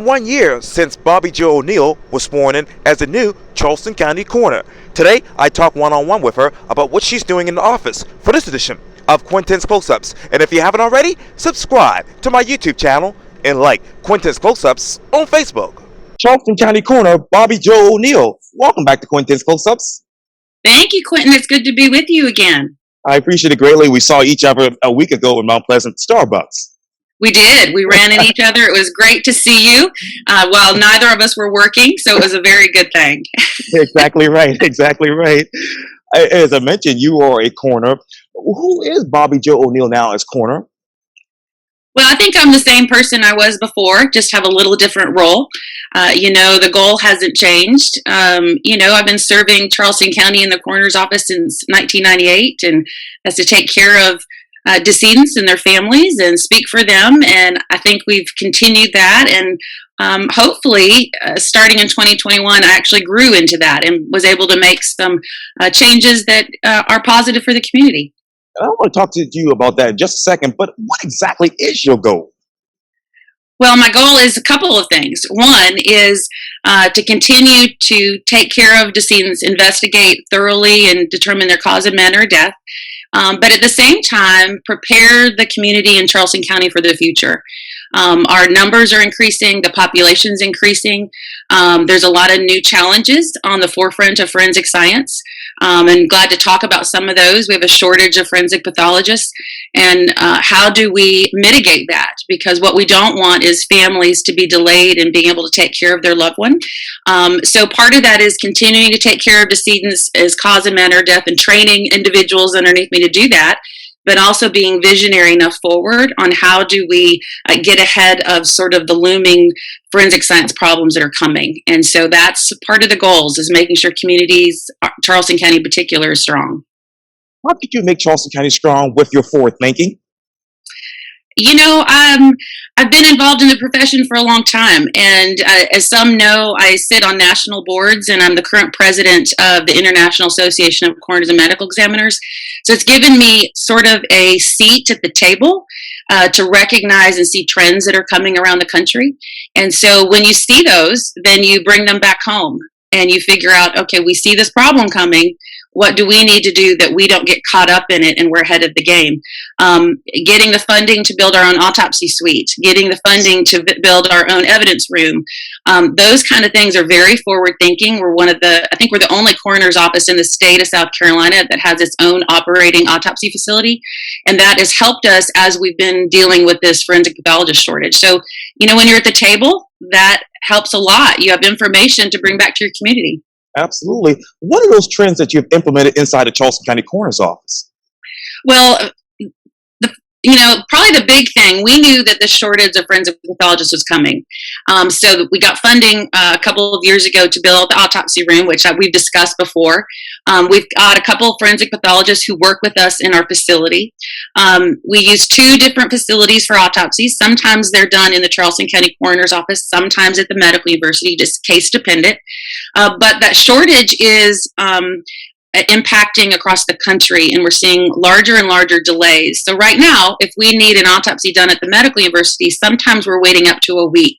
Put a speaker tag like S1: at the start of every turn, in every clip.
S1: 1 year since Bobbi Jo O'Neal was sworn in as the new Charleston County Coroner. Today, I talk one-on-one with her about what she's doing in the office for this edition of Quintin's Close-Ups. And if you haven't already, subscribe to my YouTube channel and like Quintin's Close-Ups on Facebook. Charleston County Coroner Bobbi Jo O'Neal, welcome back to Quintin's Close-Ups.
S2: Thank you, Quintin. It's good to be with you again.
S1: I appreciate it greatly. We saw each other a week ago in Mount Pleasant Starbucks.
S2: We did. We ran into each other. It was great to see you while neither of us were working, so it was a very good thing.
S1: Exactly right. Exactly right. As I mentioned, you are a coroner. Who is Bobbi Jo O'Neal now as coroner?
S2: Well, I think I'm the same person I was before, just have a little different role. The goal hasn't changed. I've been serving Charleston County in the coroner's office since 1998, and that's to take care of decedents and their families and speak for them. And I think we've continued that. And hopefully, starting in 2021, I actually grew into that and was able to make some changes that are positive for the community.
S1: I want to talk to you about that in just a second, but what exactly is your goal?
S2: Well, my goal is a couple of things. One is to continue to take care of decedents, investigate thoroughly and determine their cause and manner of death. But at the same time, prepare the community in Charleston County for the future. Our numbers are increasing, the population's increasing. There's a lot of new challenges on the forefront of forensic science. And glad to talk about some of those. We have a shortage of forensic pathologists. And how do we mitigate that? Because what we don't want is families to be delayed in being able to take care of their loved one. So part of that is continuing to take care of decedents as cause and manner of death and training individuals underneath me to do that, but also being visionary enough forward on how do we get ahead of sort of the looming forensic science problems that are coming. And so that's part of the goals, is making sure communities, Charleston County in particular, is strong.
S1: How did you make Charleston County strong with your forward thinking?
S2: I've been involved in the profession for a long time, and as some know, I sit on national boards, and I'm the current president of the International Association of Coroners and Medical Examiners. So it's given me sort of a seat at the table to recognize and see trends that are coming around the country. And so when you see those, then you bring them back home, and you figure out, okay, we see this problem coming. What do we need to do that we don't get caught up in it and we're ahead of the game? Getting the funding to build our own autopsy suite, getting the funding to build our own evidence room. Those kind of things are very forward thinking. I think we're the only coroner's office in the state of South Carolina that has its own operating autopsy facility. And that has helped us as we've been dealing with this forensic pathologist shortage. So, when you're at the table, that helps a lot. You have information to bring back to your community.
S1: Absolutely. What are those trends that you've implemented inside the Charleston County Coroner's Office?
S2: Well, probably the big thing, we knew that the shortage of forensic pathologists was coming. So we got funding a couple of years ago to build the autopsy room, which we've discussed before. We've got a couple of forensic pathologists who work with us in our facility. We use 2 different facilities for autopsies. Sometimes they're done in the Charleston County Coroner's Office, sometimes at the medical university, just case dependent. But that shortage is impacting across the country, and we're seeing larger and larger delays. So right now, if we need an autopsy done at the medical university, sometimes we're waiting up to a week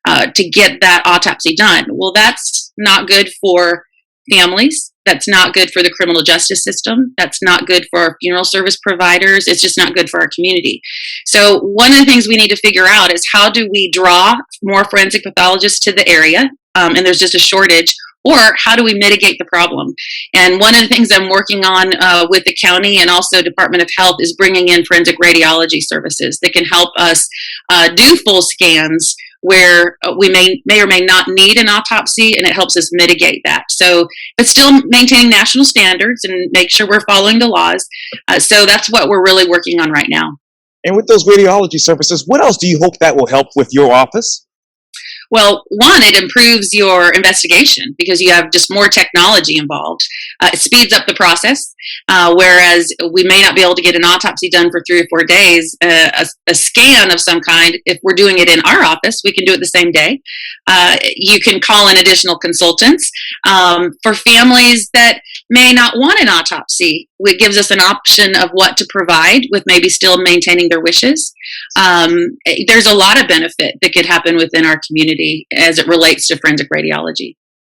S2: to get that autopsy done. Well, that's not good for families. That's not good for the criminal justice system. That's not good for our funeral service providers. It's just not good for our community. So one of the things we need to figure out is how do we draw more forensic pathologists to the area, and there's just a shortage, or how do we mitigate the problem? And one of the things I'm working on with the county and also Department of Health is bringing in forensic radiology services that can help us do full scans where we may or may not need an autopsy, and it helps us mitigate that. So, but still maintaining national standards and make sure we're following the laws. So that's what we're really working on right now.
S1: And with those radiology services, what else do you hope that will help with your office?
S2: Well, one, it improves your investigation because you have just more technology involved. It speeds up the process, whereas we may not be able to get an autopsy done for 3 or 4 days. A scan of some kind, if we're doing it in our office, we can do it the same day. You can call in additional consultants. For families that may not want an autopsy, it gives us an option of what to provide with maybe still maintaining their wishes. There's a lot of benefit that could happen within our community as it relates to forensic radiology.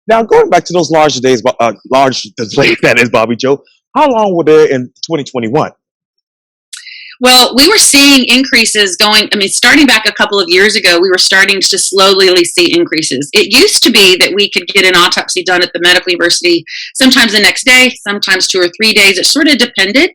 S1: Now, going back to those large delays, that is, Bobbi Jo, how long were there in 2021?
S2: Well, we were seeing increases starting back a couple of years ago, we were starting to slowly see increases. It used to be that we could get an autopsy done at the medical university sometimes the next day, sometimes 2 or 3 days. It sort of depended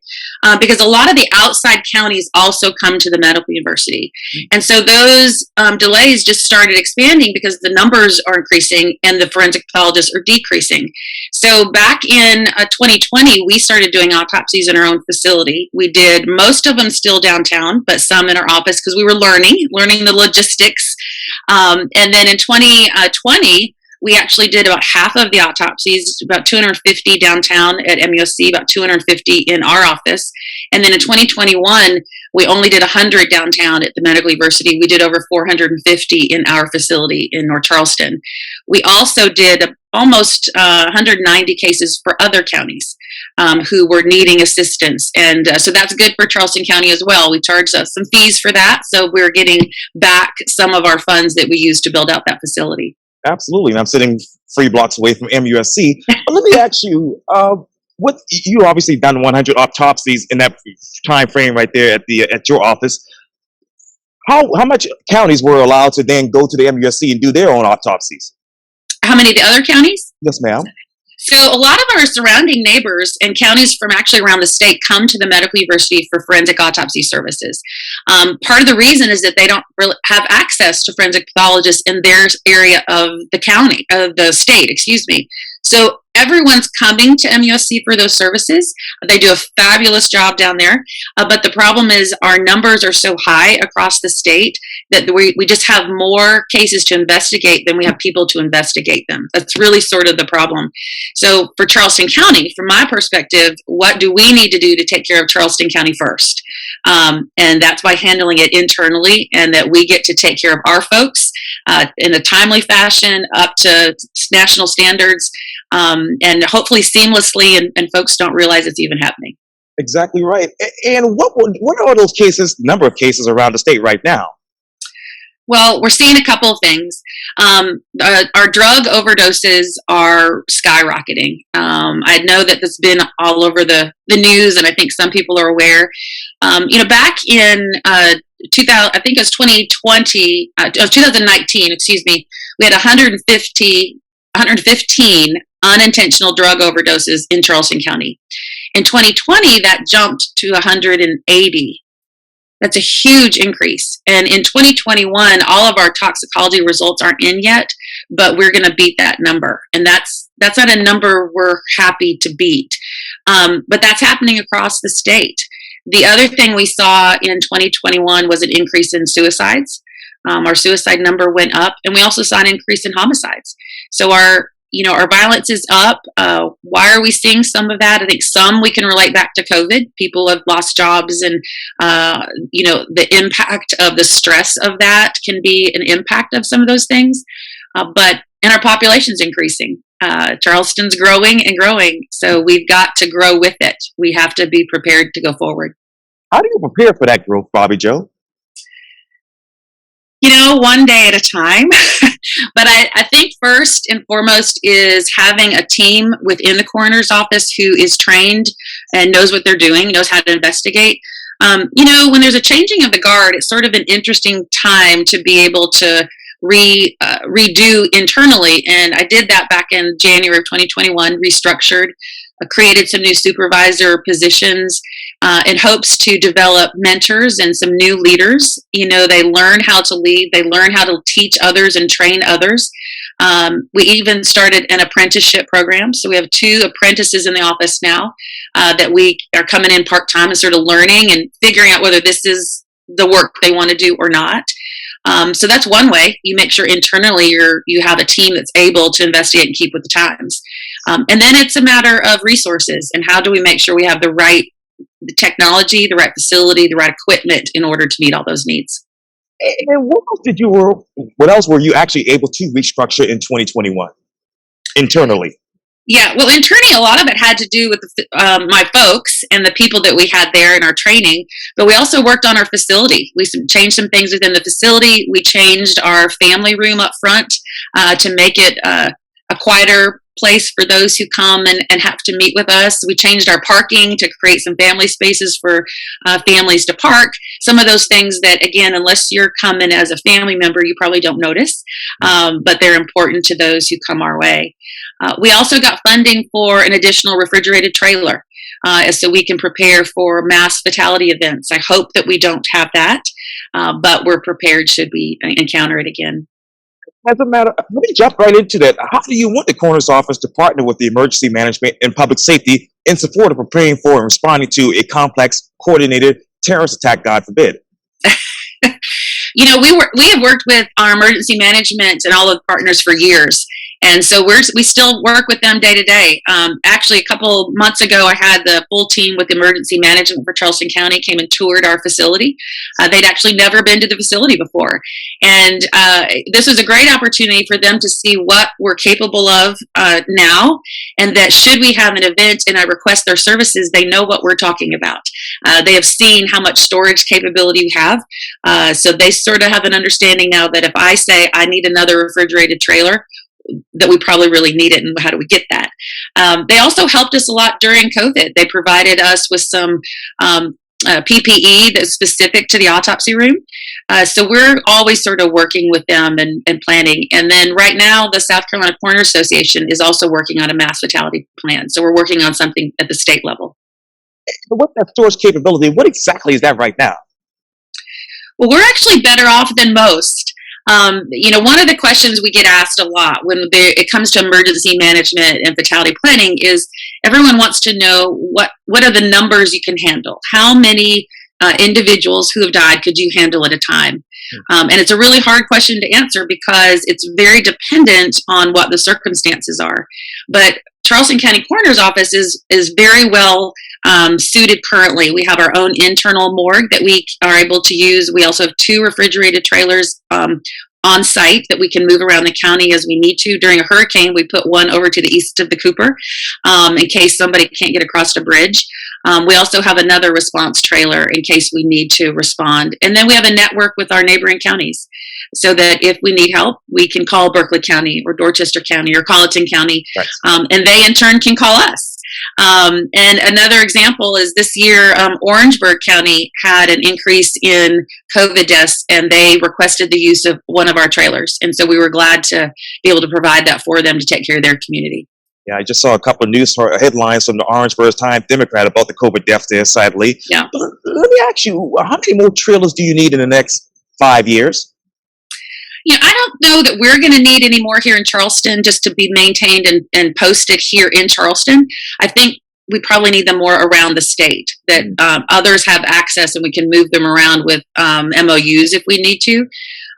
S2: because a lot of the outside counties also come to the medical university. And so those delays just started expanding because the numbers are increasing and the forensic pathologists are decreasing. So back in 2020, we started doing autopsies in our own facility. We did most of them still downtown, but some in our office because we were learning the logistics. And then in 2020, we actually did about half of the autopsies, about 250 downtown at MUSC, about 250 in our office. And then in 2021, we only did 100 downtown at the medical university. We did over 450 in our facility in North Charleston. We also did almost 190 cases for other counties who were needing assistance. And so that's good for Charleston County as well. We charged some fees for that. So we're getting back some of our funds that we used to build out that facility.
S1: Absolutely. And I'm sitting 3 blocks away from MUSC. But let me ask you, you obviously done 100 autopsies in that time frame right there at your office. How much counties were allowed to then go to the MUSC and do their own autopsies?
S2: How many of the other counties?
S1: Yes, ma'am.
S2: So a lot of our surrounding neighbors and counties from actually around the state come to the medical university for forensic autopsy services. Part of the reason is that they don't really have access to forensic pathologists in their area of the state, excuse me. So everyone's coming to MUSC for those services. They do a fabulous job down there. But the problem is our numbers are so high across the state that we just have more cases to investigate than we have people to investigate them. That's really sort of the problem. So for Charleston County, from my perspective, what do we need to do to take care of Charleston County first? And that's by handling it internally, and that we get to take care of our folks in a timely fashion up to national standards, and hopefully seamlessly, and folks don't realize it's even happening.
S1: Exactly right. And what are those cases, number of cases around the state right now?
S2: Well, we're seeing a couple of things. Our drug overdoses are skyrocketing. I know that that's been all over the news, and I think some people are aware. Back in 2000, I think it was 2019, excuse me, we had 115 unintentional drug overdoses in Charleston County. In 2020, that jumped to 180. That's a huge increase. And in 2021, all of our toxicology results aren't in yet, but we're going to beat that number. And that's not a number we're happy to beat. But that's happening across the state. The other thing we saw in 2021 was an increase in suicides. Our suicide number went up, and we also saw an increase in homicides. So our violence is up. Why are we seeing some of that? I think some we can relate back to COVID. People have lost jobs, and the impact of the stress of that can be an impact of some of those things. And our population's increasing. Charleston's growing and growing, so we've got to grow with it. We have to be prepared to go forward.
S1: How do you prepare for that growth, Bobbi Jo?
S2: One day at a time. But I think first and foremost is having a team within the coroner's office who is trained and knows what they're doing, knows how to investigate. When there's a changing of the guard, it's sort of an interesting time to be able to redo internally. And I did that back in January of 2021, restructured, created some new supervisor positions in hopes to develop mentors and some new leaders. They learn how to lead, they learn how to teach others and train others. We even started an apprenticeship program. So we have 2 apprentices in the office now that we are coming in part-time and sort of learning and figuring out whether this is the work they want to do or not. So that's one way. You make sure internally you have a team that's able to investigate and keep with the times. And then it's a matter of resources and how do we make sure we have the technology, the right facility, the right equipment in order to meet all those needs.
S1: And what else were you actually able to restructure in 2021 internally?
S2: Yeah, well, internally, a lot of it had to do with my folks and the people that we had there in our training. But we also worked on our facility. We changed some things within the facility. We changed our family room up front to make it a quieter place for those who come and have to meet with us. We changed our parking to create some family spaces for families to park. Some of those things that, again, unless you're coming as a family member, you probably don't notice, but they're important to those who come our way. We also got funding for an additional refrigerated trailer so we can prepare for mass fatality events. I hope that we don't have that, but we're prepared should we encounter it again.
S1: As a matter, let me jump right into that. How do you want the coroner's office to partner with the emergency management and public safety in support of preparing for and responding to a complex, coordinated terrorist attack, God forbid?
S2: We have worked with our emergency management and all of the partners for years. And so we still work with them day to day. Actually, a couple months ago, I had the full team with emergency management for Charleston County came and toured our facility. They'd actually never been to the facility before. And this was a great opportunity for them to see what we're capable of now, and that should we have an event and I request their services, they know what we're talking about. They have seen how much storage capability we have. So they sort of have an understanding now that if I say I need another refrigerated trailer, that we probably really need it, and how do we get that? They also helped us a lot during COVID. They provided us with some PPE that's specific to the autopsy room. So we're always sort of working with them and planning. And then right now, the South Carolina Coroner Association is also working on a mass fatality plan. So we're working on something at the state level.
S1: So what's that storage capability? What exactly is that right now?
S2: Well, we're actually better off than most. One of the questions we get asked a lot when it comes to emergency management and fatality planning is everyone wants to know what are the numbers you can handle? How many individuals who have died could you handle at a time? And it's a really hard question to answer because it's very dependent on what the circumstances are. But Charleston County Coroner's Office is very well suited currently. We have our own internal morgue that we are able to use. We also have 2 refrigerated trailers on site that we can move around the county as we need to. During a hurricane, we put one over to the east of the Cooper in case somebody can't get across a bridge. We also have another response trailer in case we need to respond. And then we have a network with our neighboring counties so that if we need help, we can call Berkeley County or Dorchester County or Colleton County, right. And they in turn can call us. And another example is this year, Orangeburg County had an increase in COVID deaths, and they requested the use of one of our trailers. And so we were glad to be able to provide that for them to take care of their community.
S1: Yeah, I just saw a couple of news headlines from the Orangeburg Times-Democrat about the COVID deaths there, sadly.
S2: Yeah.
S1: But let me ask you, how many more trailers do you need in the next 5 years?
S2: I don't know that we're going to need any more here in Charleston just to be maintained and posted here in Charleston. I think we probably need them more around the state, that others have access and we can move them around with MOUs if we need to.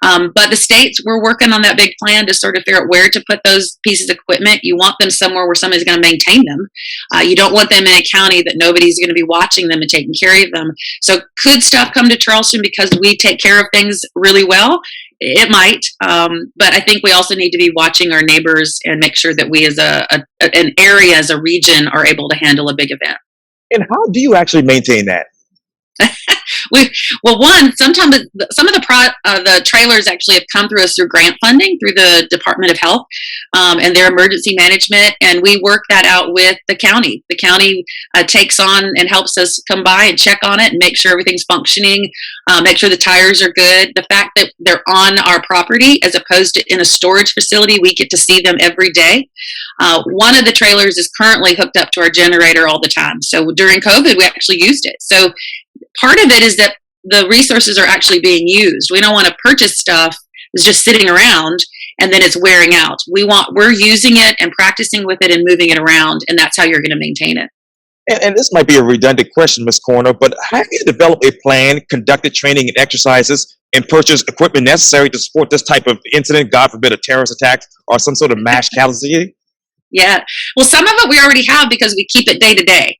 S2: But the states, we're working on that big plan to sort of figure out where to put those pieces of equipment. You want them somewhere where somebody's going to maintain them. You don't want them in a county that nobody's going to be watching them and taking care of them. So could stuff come to Charleston because we take care of things really well? It might, but I think we also need to be watching our neighbors and make sure that we as an area, as a region, are able to handle a big event.
S1: And how do you actually maintain that?
S2: Sometimes some of the trailers actually have come through us through grant funding through the Department of Health and their emergency management, and we work that out with the county. The county takes on and helps us come by and check on it and make sure everything's functioning, make sure the tires are good. The fact that they're on our property as opposed to in a storage facility, we get to see them every day. One of the trailers is currently hooked up to our generator all the time. So during COVID, we actually used it. So part of it is that the resources are actually being used. We don't want to purchase stuff that's just sitting around and then it's wearing out. We're using it and practicing with it and moving it around, and that's how you're going to maintain it.
S1: And this might be a redundant question, Ms. Coroner, but have you developed a plan, conducted training and exercises and purchase equipment necessary to support this type of incident, God forbid a terrorist attack or some sort of mass casualty?
S2: Yeah. Well, some of it we already have because we keep it day to day.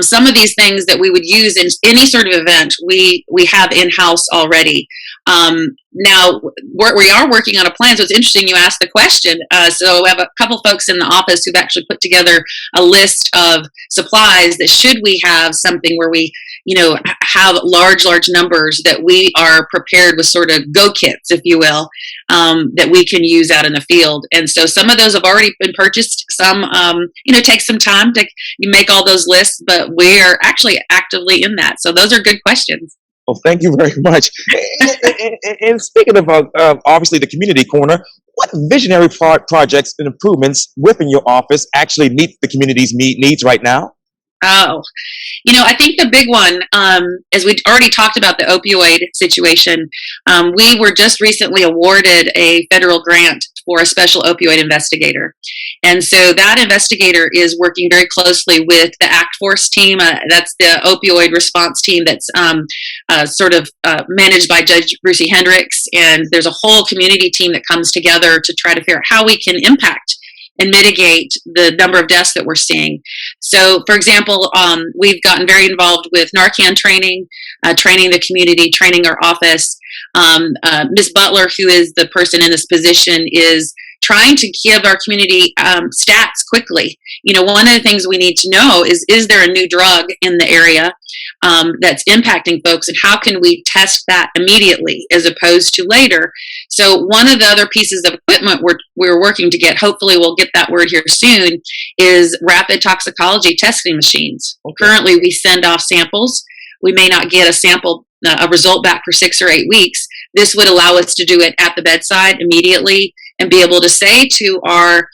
S2: Some of these things that we would use in any sort of event, we have in house already. Now we are working on a plan. So it's interesting you asked the question. So we have a couple folks in the office who've actually put together a list of supplies that should we have something where we, have large numbers, that we are prepared with sort of go kits, if you will, that we can use out in the field. And so some of those have already been purchased. Some, take some time to make all those lists, but we are actually actively in that. So those are good questions.
S1: Well, thank you very much. And speaking of obviously the community corner, what visionary projects and improvements within your office actually meet the community's needs right now?
S2: Oh, I think the big one, as we already talked about the opioid situation, we were just recently awarded a federal grant for a special opioid investigator. And so that investigator is working very closely with the ACT Force team. That's the opioid response team that's managed by Judge Brucey Hendricks. And there's a whole community team that comes together to try to figure out how we can impact and mitigate the number of deaths that we're seeing. So, for example, we've gotten very involved with Narcan training, training the community, training our office. Ms. Butler, who is the person in this position, is trying to give our community stats quickly. One of the things we need to know is there a new drug in the area that's impacting folks, and how can we test that immediately as opposed to later? So one of the other pieces of equipment we're working to get, hopefully we'll get that word here soon, is rapid toxicology testing machines. Okay. Currently, we send off samples. We may not get a result back for 6 or 8 weeks. This would allow us to do it at the bedside immediately and be able to say to our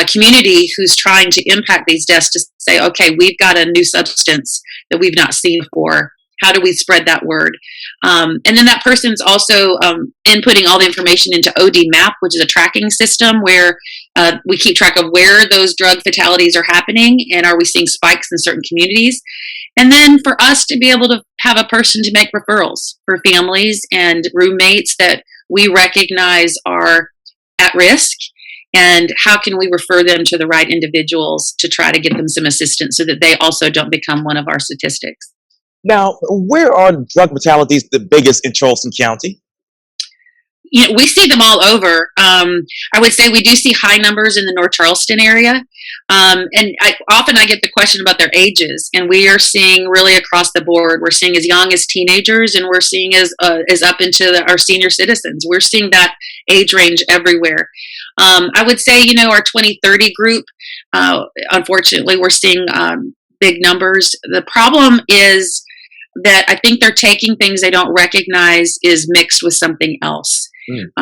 S2: community who's trying to impact these deaths, to say, okay, we've got a new substance that we've not seen before. How do we spread that word? And then that person's also inputting all the information into OD Map, which is a tracking system where we keep track of where those drug fatalities are happening and are we seeing spikes in certain communities. And then for us to be able to have a person to make referrals for families and roommates that we recognize are at risk, and how can we refer them to the right individuals to try to get them some assistance so that they also don't become one of our statistics.
S1: Now, where are drug fatalities the biggest in Charleston County?
S2: We see them all over. I would say we do see high numbers in the North Charleston area. And I get the question about their ages, and we are seeing really across the board. We're seeing as young as teenagers, and we're seeing as up into our senior citizens. We're seeing that age range everywhere. I would say, our 2030 group, unfortunately, we're seeing big numbers. The problem is that I think they're taking things they don't recognize is mixed with something else.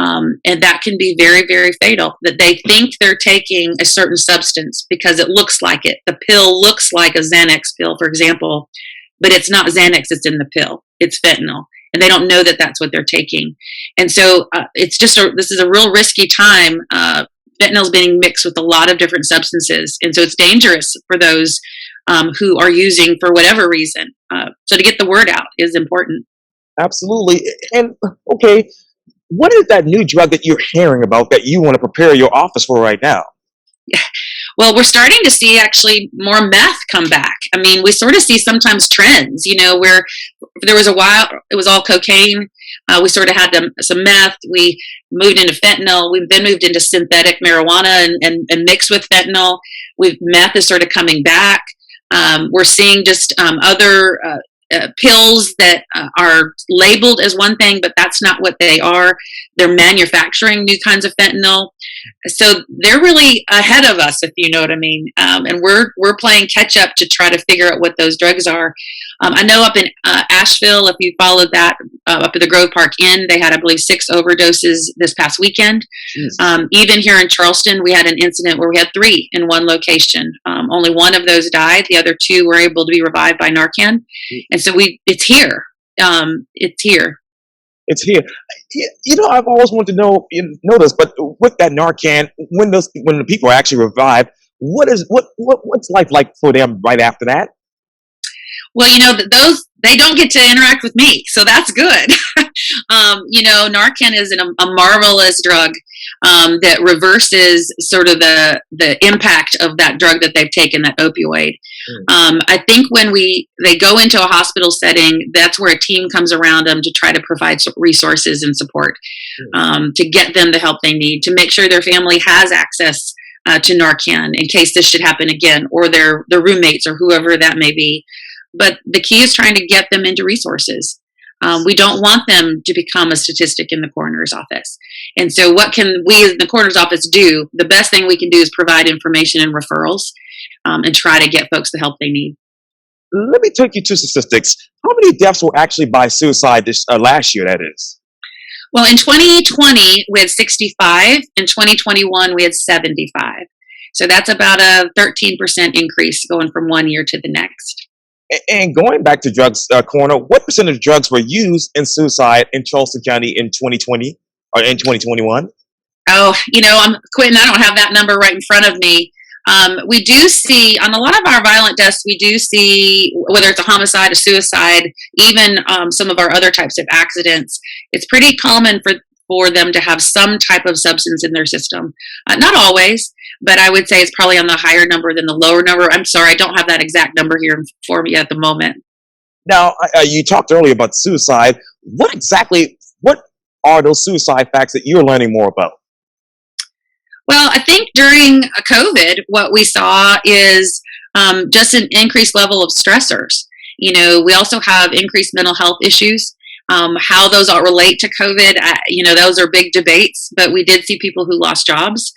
S2: And that can be very, very fatal, that they think they're taking a certain substance because it looks like it. The pill looks like a Xanax pill, for example, but it's not Xanax, it's in the pill. It's fentanyl. And they don't know that that's what they're taking. And so this is a real risky time. Fentanyl is being mixed with a lot of different substances. And so it's dangerous for those who are using for whatever reason. So to get the word out is important.
S1: Absolutely. And okay, what is that new drug that you're hearing about that you want to prepare your office for right now?
S2: Yeah. Well, we're starting to see actually more meth come back. I mean, we sort of see sometimes trends, where there was a while it was all cocaine. We sort of had some meth. We moved into fentanyl. We've then moved into synthetic marijuana and mixed with fentanyl. Meth is sort of coming back. We're seeing just other pills that are labeled as one thing, but that's not what they are. They're manufacturing new kinds of fentanyl. So they're really ahead of us, if you know what I mean. And we're playing catch up to try to figure out what those drugs are. I know up in Asheville, if you followed that, up at the Grove Park Inn, they had, I believe, 6 overdoses this past weekend. Even here in Charleston, we had an incident where we had 3 in one location. Only one of those died. The other 2 were able to be revived by Narcan. And so it's here. It's here.
S1: It's here. I've always wanted to know this, but with that Narcan, when the people are actually revived, what's life like for them right after that?
S2: Well, they don't get to interact with me, so that's good. Narcan is a marvelous drug that reverses sort of the impact of that drug that they've taken, that opioid. I think when they go into a hospital setting, that's where a team comes around them to try to provide resources and support to get them the help they need, to make sure their family has access to Narcan in case this should happen again, or their roommates or whoever that may be. But the key is trying to get them into resources. We don't want them to become a statistic in the coroner's office. And so what can we as the coroner's office do? The best thing we can do is provide information and referrals and try to get folks the help they need.
S1: Let me take you to statistics. How many deaths were actually by suicide last year, that is?
S2: Well, in 2020, we had 65. In 2021, we had 75. So that's about a 13% increase going from one year to the next.
S1: And going back to drugs, Coroner, what percentage of drugs were used in suicide in Charleston County in 2020 or in 2021?
S2: Oh, I'm Quintin. I don't have that number right in front of me. We do see on a lot of our violent deaths, we do see whether it's a homicide, a suicide, even some of our other types of accidents. It's pretty common for them to have some type of substance in their system. Not always, but I would say it's probably on the higher number than the lower number. I'm sorry, I don't have that exact number here for me at the moment.
S1: Now, you talked earlier about suicide. What are those suicide facts that you're learning more about?
S2: Well, I think during COVID, what we saw is just an increased level of stressors. We also have increased mental health issues. How those all relate to COVID, those are big debates, but we did see people who lost jobs.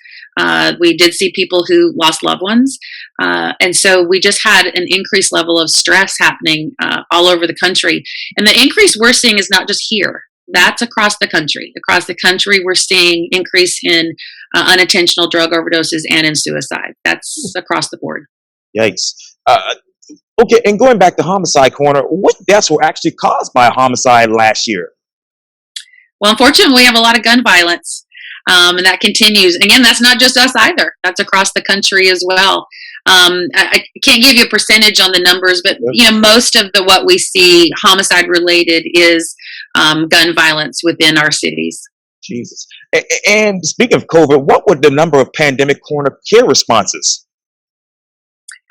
S2: We did see people who lost loved ones. And so we just had an increased level of stress happening all over the country. And the increase we're seeing is not just here. That's across the country. Across the country, we're seeing increase in unintentional drug overdoses and in suicide. That's across the board.
S1: Yikes. Okay, and going back to homicide, Coroner, what deaths were actually caused by a homicide last year?
S2: Well, unfortunately, we have a lot of gun violence, and that continues. Again, that's not just us either. That's across the country as well. I can't give you a percentage on the numbers, but most of what we see homicide related is gun violence within our cities.
S1: Jesus. And speaking of COVID, what were the number of pandemic coroner care responses?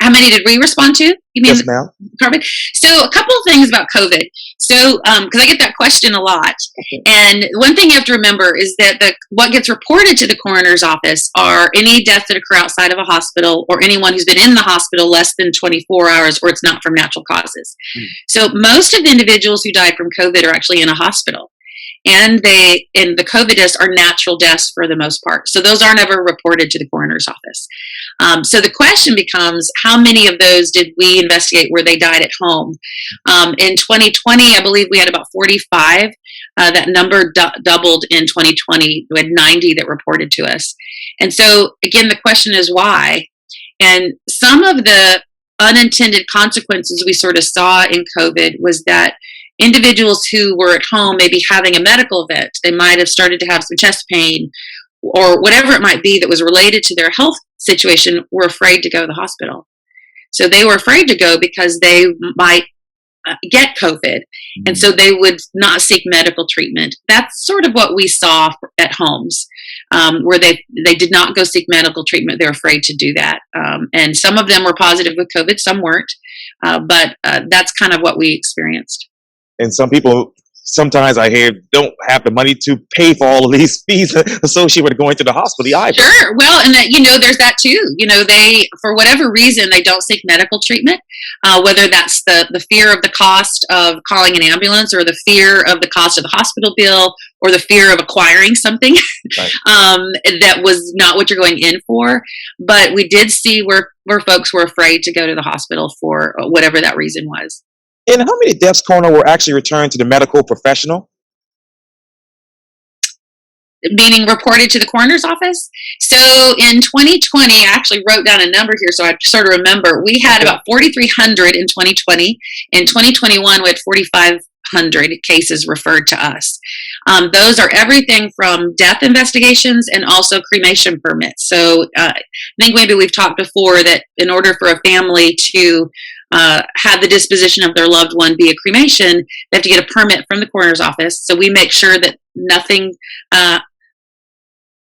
S2: How many did we respond to? You mean
S1: yes, ma'am.
S2: COVID? So a couple of things about COVID. So, because I get that question a lot. And one thing you have to remember is that what gets reported to the coroner's office are any deaths that occur outside of a hospital or anyone who's been in the hospital less than 24 hours or it's not from natural causes. So most of the individuals who died from COVID are actually in a hospital. And the COVID deaths are natural deaths for the most part. So those aren't ever reported to the coroner's office. So the question becomes, how many of those did we investigate where they died at home? In 2020, I believe we had about 45. That number doubled in 2020. We had 90 that reported to us. And so, again, the question is why? And some of the unintended consequences we sort of saw in COVID was that individuals who were at home maybe having a medical event, they might have started to have some chest pain or whatever it might be that was related to their health situation, were afraid to go to the hospital. So they were afraid to go because they might get COVID. And so they would not seek medical treatment. That's sort of what we saw at homes, where they did not go seek medical treatment. They're afraid to do that. And some of them were positive with COVID, some weren't. But that's kind of what we experienced.
S1: And some people, sometimes I hear, don't have the money to pay for all of these fees associated with going to the hospital either.
S2: Sure. Well, and that, there's that too. They, for whatever reason, they don't seek medical treatment, whether that's the fear of the cost of calling an ambulance or the fear of the cost of the hospital bill or the fear of acquiring something right. That was not what you're going in for. But we did see where folks were afraid to go to the hospital for whatever that reason was.
S1: And how many deaths, Coroner, were actually returned to the medical professional?
S2: Meaning reported to the coroner's office? So in 2020, I actually wrote down a number here so I sort of remember. We had about 4,300 in 2020. In 2021, we had 4,500 cases referred to us. Those are everything from death investigations and also cremation permits. So I think maybe we've talked before that in order for a family to have the disposition of their loved one be a cremation, they have to get a permit from the coroner's office. So we make sure that nothing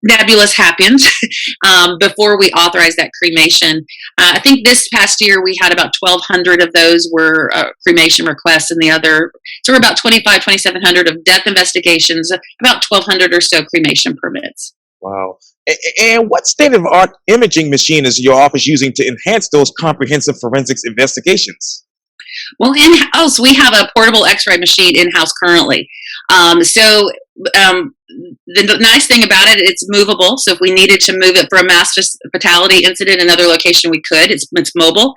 S2: nebulous happens before we authorize that cremation. I think this past year we had about 1,200 of those were cremation requests, and the other, so we're about 2,700 of death investigations, about 1,200 or so cremation permits.
S1: Wow. And what state-of-the-art imaging machine is your office using to enhance those comprehensive forensics investigations?
S2: Well, in-house, we have a portable x-ray machine in-house currently. The nice thing about it, it's movable. So if we needed to move it for a mass fatality incident in another location, we could. It's mobile.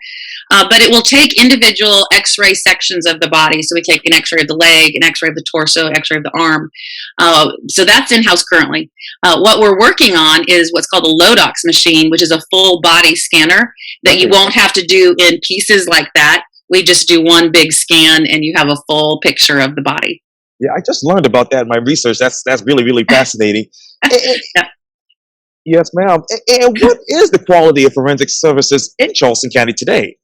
S2: But it will take individual x-ray sections of the body. So we take an x-ray of the leg, an x-ray of the torso, x-ray of the arm. So that's in-house currently. What we're working on is what's called a Lodox machine, which is a full body scanner that you won't have to do in pieces like that. We just do one big scan and you have a full picture of the body.
S1: Yeah, I just learned about that in my research. That's really, really fascinating.
S2: Yeah.
S1: Yes, ma'am. And what is the quality of forensic services in Charleston County today?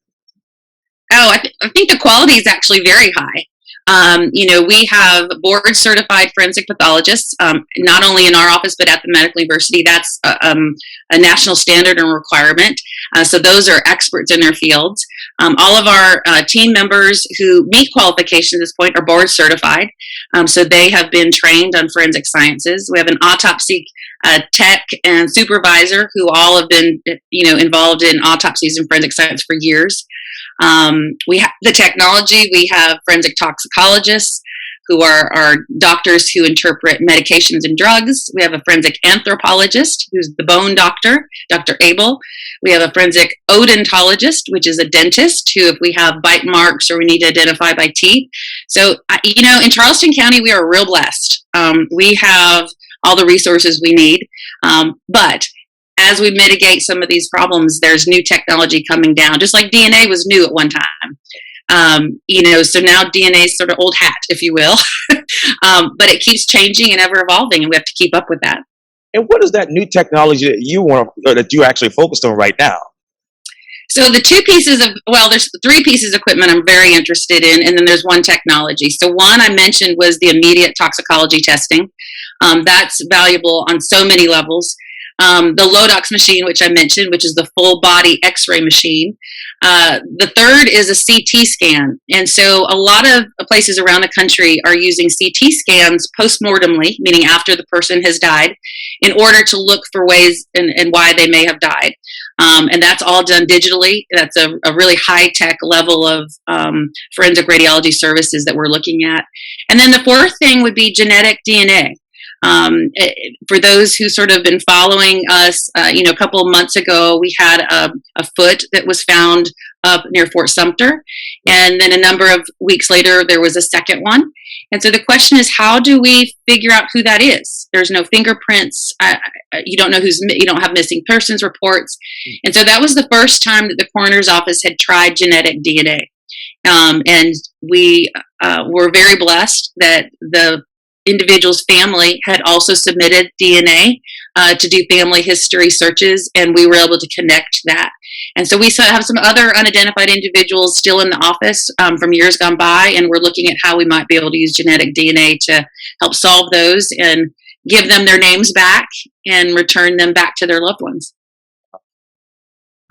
S2: Oh, I think the quality is actually very high. We have board certified forensic pathologists, not only in our office, but at the medical university. That's a national standard and requirement. So those are experts in their fields. All of our team members who meet qualifications at this point are board certified. So they have been trained on forensic sciences. We have an autopsy tech and supervisor who all have been, involved in autopsies and forensic science for years. We have the technology. We have forensic toxicologists who are doctors who interpret medications and drugs. We have a forensic anthropologist who's the bone doctor, Dr. Abel. We have a forensic odontologist, which is a dentist who, if we have bite marks or we need to identify by teeth. So, in Charleston County, we are real blessed. We have all the resources we need. But as we mitigate some of these problems, there's new technology coming down, just like DNA was new at one time. So now DNA is sort of old hat, if you will, but it keeps changing and ever evolving, and we have to keep up with that.
S1: And what is that new technology that you actually focused on right now?
S2: So there's 3 pieces of equipment I'm very interested in, and then there's one technology. So one I mentioned was the immediate toxicology testing. That's valuable on so many levels. The Lodox machine, which I mentioned, which is the full body x-ray machine. The third is a CT scan. And so a lot of places around the country are using CT scans post-mortemly, meaning after the person has died, in order to look for ways and why they may have died. And that's all done digitally. That's a really high-tech level of forensic radiology services that we're looking at. And then the fourth thing would be genetic DNA. For those who sort of been following us, a couple of months ago, we had a foot that was found up near Fort Sumter. And then a number of weeks later, there was a second one. And so the question is, how do we figure out who that is? There's no fingerprints. You don't know you don't have missing persons reports. And so that was the first time that the coroner's office had tried genetic DNA. And we were very blessed that the individual's family had also submitted DNA to do family history searches, and we were able to connect that. And so we have some other unidentified individuals still in the office from years gone by, and we're looking at how we might be able to use genetic DNA to help solve those and give them their names back and return them back to their loved ones.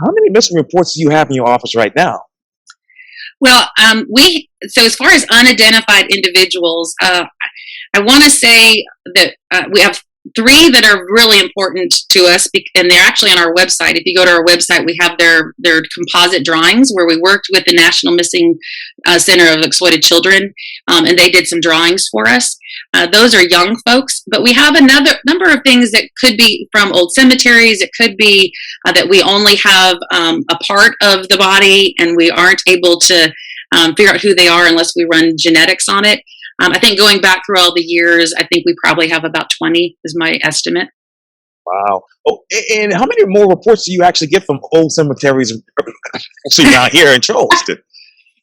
S1: How many missing reports do you have in your office right now?
S2: Well, so as far as unidentified individuals, I want to say that we have 3 that are really important to us, and they're actually on our website. If you go to our website, we have their composite drawings where we worked with the National Missing Center of Exploited Children, and they did some drawings for us. Those are young folks, but we have another number of things that could be from old cemeteries. It could be that we only have a part of the body, and we aren't able to figure out who they are unless we run genetics on it. I think going back through all the years, I think we probably have about 20 is my estimate.
S1: Wow. Oh, and how many more reports do you actually get from old cemeteries actually down here in Charleston?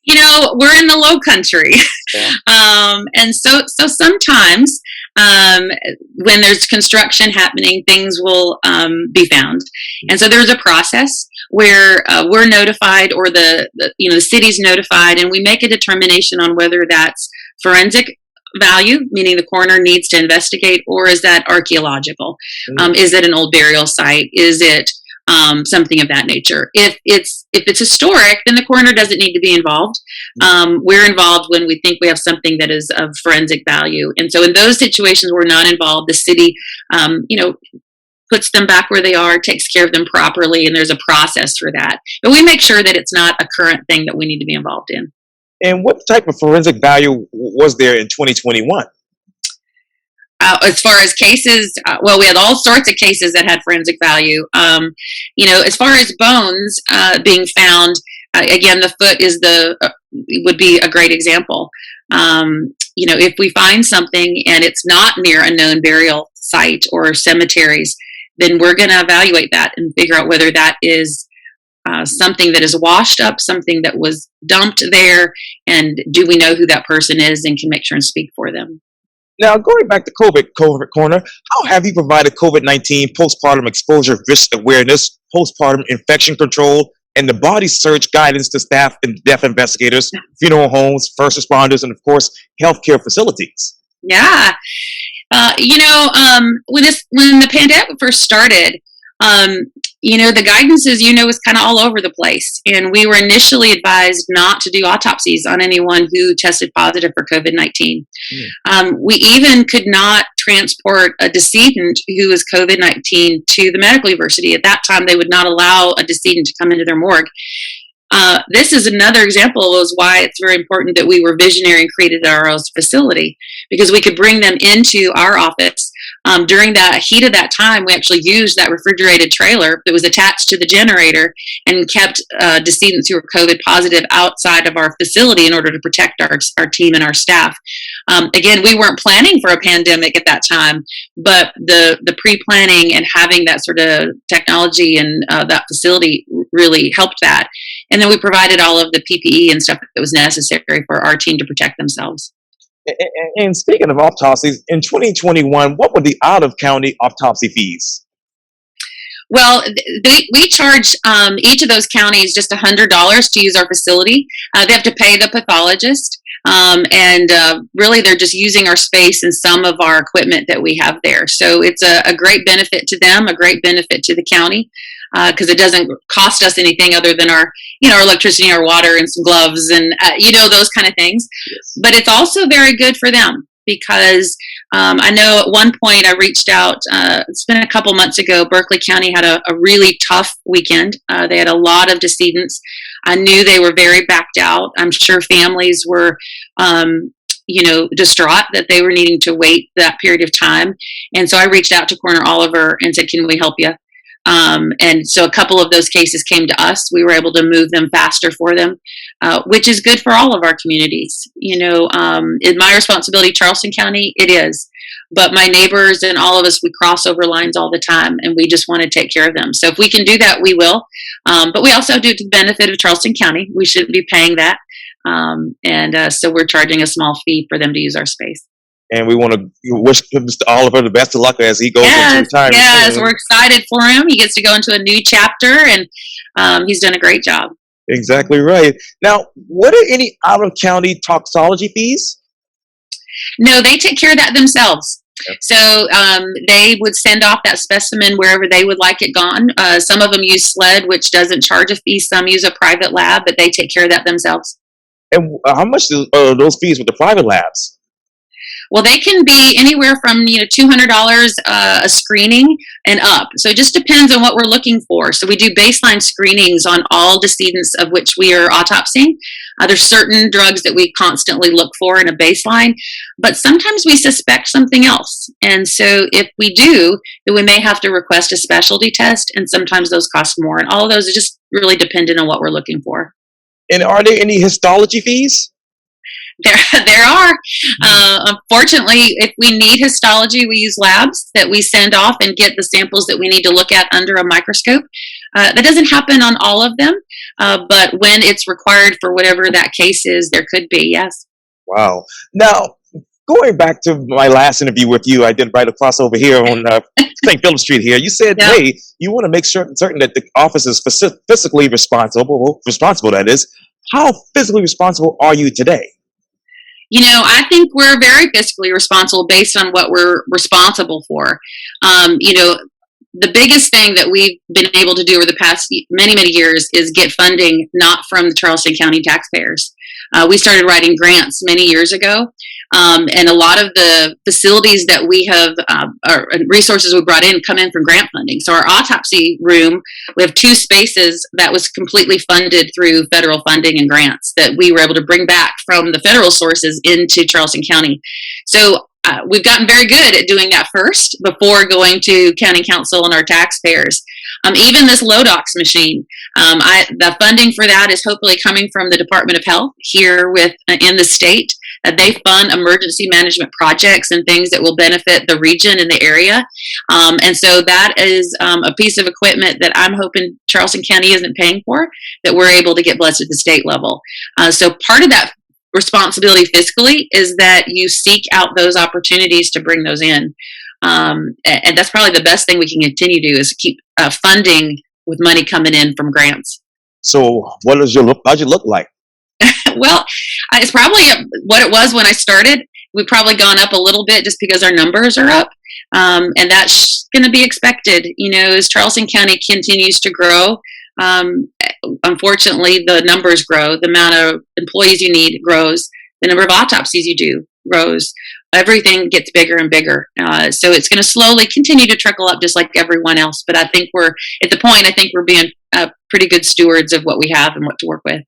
S2: We're in the low country. Yeah. And so sometimes when there's construction happening, things will be found. And so there's a process. where we're notified, or the city's notified, and we make a determination on whether that's forensic value, meaning the coroner needs to investigate, or is that archaeological? Is it an old burial site? Is it something of that nature? If it's historic, then the coroner doesn't need to be involved. We're involved when we think we have something that is of forensic value, and so in those situations, we're not involved. The city, puts them back where they are, takes care of them properly, and there's a process for that. But we make sure that it's not a current thing that we need to be involved in.
S1: And what type of forensic value was there in 2021?
S2: As far as cases, well, we had all sorts of cases that had forensic value. As far as bones being found, again, the foot would be a great example. If we find something and it's not near a known burial site or cemeteries, then we're going to evaluate that and figure out whether that is something that is washed up, something that was dumped there, and do we know who that person is and can make sure and speak for them.
S1: Now, going back to COVID Coroner, how have you provided COVID-19 postpartum exposure risk awareness, postpartum infection control, and the body search guidance to staff and death investigators, funeral homes, first responders, and of course, healthcare facilities?
S2: Yeah. When the pandemic first started, the guidance was kind of all over the place. And we were initially advised not to do autopsies on anyone who tested positive for COVID-19. We even could not transport a decedent who was COVID-19 to the medical university. At that time, they would not allow a decedent to come into their morgue. This is another example of why it's very important that we were visionary and created our own facility, because we could bring them into our office. During the heat of that time, we actually used that refrigerated trailer that was attached to the generator and kept decedents who were COVID positive outside of our facility in order to protect our team and our staff. Again, we weren't planning for a pandemic at that time, but the pre-planning and having that sort of technology and that facility really helped that. And then we provided all of the PPE and stuff that was necessary for our team to protect themselves.
S1: And speaking of autopsies, in 2021, what were the out-of-county autopsy fees?
S2: Well, we charge each of those counties just $100 to use our facility. They have to pay the pathologist, and really they're just using our space and some of our equipment that we have there. So it's a great benefit to them, a great benefit to the county, because it doesn't cost us anything other than our electricity, our water, and some gloves, and those kind of things. Yes. But it's also very good for them, because I know at one point I reached out, it's been a couple months ago, Berkeley County had a really tough weekend. They had a lot of decedents. I knew they were very backed out. I'm sure families were, distraught that they were needing to wait that period of time. And so I reached out to Coroner Oliver and said, can we help you? And so a couple of those cases came to us. We were able to move them faster for them, which is good for all of our communities. In my responsibility, Charleston County, it is. But my neighbors and all of us, we cross over lines all the time, and we just want to take care of them. So if we can do that, we will. But we also do it to the benefit of Charleston County. We should be paying that. So we're charging a small fee for them to use our space.
S1: And we want to wish Mr. Oliver the best of luck as he goes into retirement.
S2: Yes, we're excited for him. He gets to go into a new chapter, and he's done a great job.
S1: Exactly right. Now, what are any out-of-county toxology fees?
S2: No, they take care of that themselves. Yep. So they would send off that specimen wherever they would like it gone. Some of them use SLED, which doesn't charge a fee. Some use a private lab, but they take care of that themselves.
S1: And how much are those fees with the private labs?
S2: Well, they can be anywhere from $200 a screening and up. So it just depends on what we're looking for. So we do baseline screenings on all decedents of which we are autopsying. There's certain drugs that we constantly look for in a baseline, but sometimes we suspect something else. And so if we do, then we may have to request a specialty test, and sometimes those cost more. And all of those are just really dependent on what we're looking for.
S1: And are there any histology fees?
S2: There are. Unfortunately, if we need histology, we use labs that we send off and get the samples that we need to look at under a microscope. That doesn't happen on all of them, but when it's required for whatever that case is, there could be, yes.
S1: Wow. Now, going back to my last interview with you, I did right across over here on St. Philip Street here. You said,
S2: Yeah.
S1: hey, you want to make certain that the office is fiscally responsible, that is. How physically responsible are you today?
S2: I think we're very fiscally responsible based on what we're responsible for. The biggest thing that we've been able to do over the past many, many years is get funding not from the Charleston County taxpayers. We started writing grants many years ago, and a lot of the facilities that we have, or resources we brought in, come in from grant funding. So our autopsy room, we have 2 spaces that was completely funded through federal funding and grants that we were able to bring back from the federal sources into Charleston County. So we've gotten very good at doing that first before going to county council and our taxpayers. Even this Lodox machine, the funding for that is hopefully coming from the Department of Health here in the state. They fund emergency management projects and things that will benefit the region and the area. And so that is a piece of equipment that I'm hoping Charleston County isn't paying for, that we're able to get blessed at the state level. So part of that responsibility fiscally is that you seek out those opportunities to bring those in. And that's probably the best thing we can continue to do is keep funding with money coming in from grants.
S1: So what does your budget look like?
S2: Well, it's probably what it was when I started. We've probably gone up a little bit just because our numbers are up. And that's going to be expected, as Charleston County continues to grow. Unfortunately, the numbers grow, the amount of employees you need grows, the number of autopsies you do grows. Everything gets bigger and bigger. So it's going to slowly continue to trickle up just like everyone else. But I think we're at the point, I think we're being pretty good stewards of what we have and what to work with.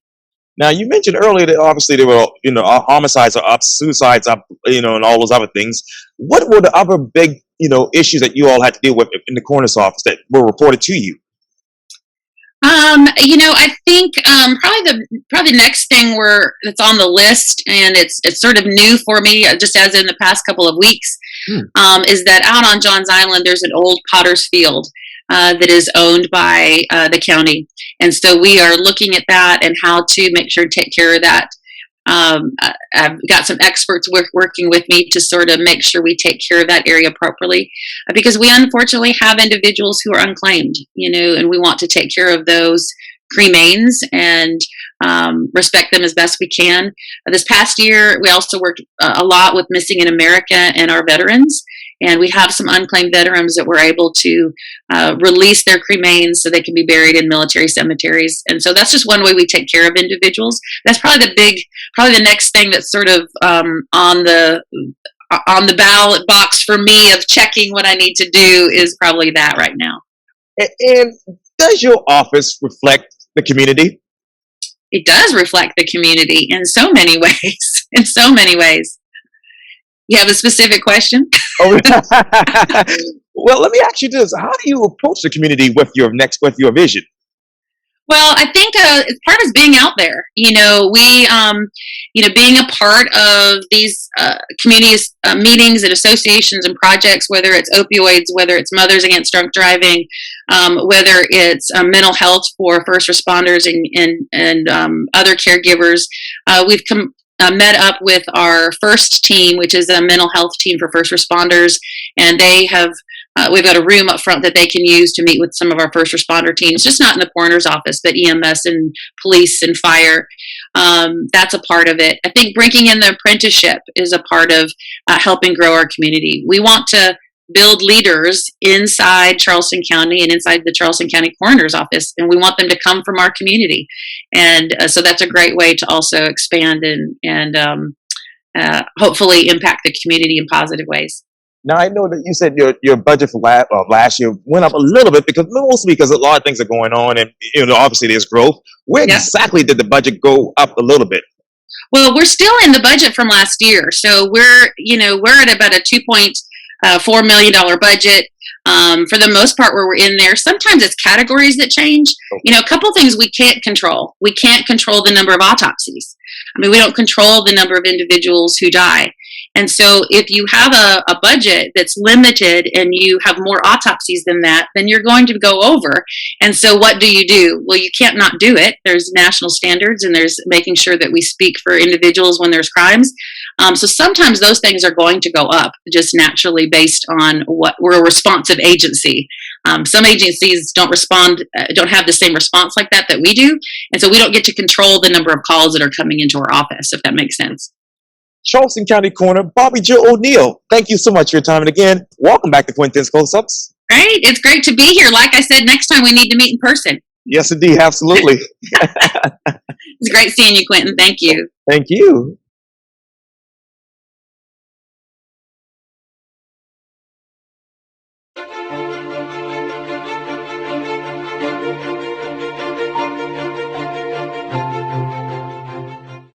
S1: Now, you mentioned earlier that obviously there were, homicides are up, suicides up, and all those other things. What were the other big, issues that you all had to deal with in the coroner's office that were reported to you?
S2: I think probably the next thing that's on the list, and it's sort of new for me, just as in the past couple of weeks, is that out on Johns Island there's an old potter's field that is owned by the county, and so we are looking at that and how to make sure to take care of that. I've got some experts working with me to sort of make sure we take care of that area properly, because we unfortunately have individuals who are unclaimed, and we want to take care of those cremains and respect them as best we can. This past year, we also worked a lot with Missing in America and our veterans. And we have some unclaimed veterans that were able to release their cremains so they can be buried in military cemeteries. And so that's just one way we take care of individuals. That's probably the next thing that's sort of on the ballot box for me of checking what I need to do is probably that right now.
S1: And does your office reflect the community?
S2: It does reflect the community in so many ways. In so many ways. You have a specific question?
S1: Oh, well, let me ask you this: how do you approach the community with your vision?
S2: Well, I think part of being out there. Being a part of these community meetings and associations and projects, whether it's opioids, whether it's Mothers Against Drunk Driving, whether it's mental health for first responders and other caregivers. We've met up with our first team, which is a mental health team for first responders, and they have we've got a room up front that they can use to meet with some of our first responder teams, just not in the coroner's office, but EMS and police and fire. That's a part of it. I think bringing in the apprenticeship is a part of helping grow our community. We want to build leaders inside Charleston County and inside the Charleston County Coroner's Office, and we want them to come from our community. And so that's a great way to also expand and hopefully impact the community in positive ways.
S1: Now, I know that you said your budget for last year went up a little bit mostly because a lot of things are going on, and obviously there's growth. Where exactly did the budget go up a little bit?
S2: Well, we're still in the budget from last year, so we're at about a $2.4 million budget. For the most part, where we're in there, sometimes it's categories that change. A couple things we can't control. We can't control the number of autopsies. We don't control the number of individuals who die. And so if you have a budget that's limited and you have more autopsies than that, then you're going to go over. And so what do? Well, you can't not do it. There's national standards, and there's making sure that we speak for individuals when there's crimes. So sometimes those things are going to go up just naturally based on what we're a responsive agency. Some agencies don't respond, don't have the same response like that we do. And so we don't get to control the number of calls that are coming into our office, if that makes sense.
S1: Charleston County Coroner Bobbi Jo O'Neal, thank you so much for your time. And again, welcome back to Quintin's Close-Ups.
S2: Great. It's great to be here. Like I said, next time we need to meet in person.
S1: Yes, indeed. Absolutely.
S2: It's great seeing you, Quintin. Thank you.
S1: Thank you.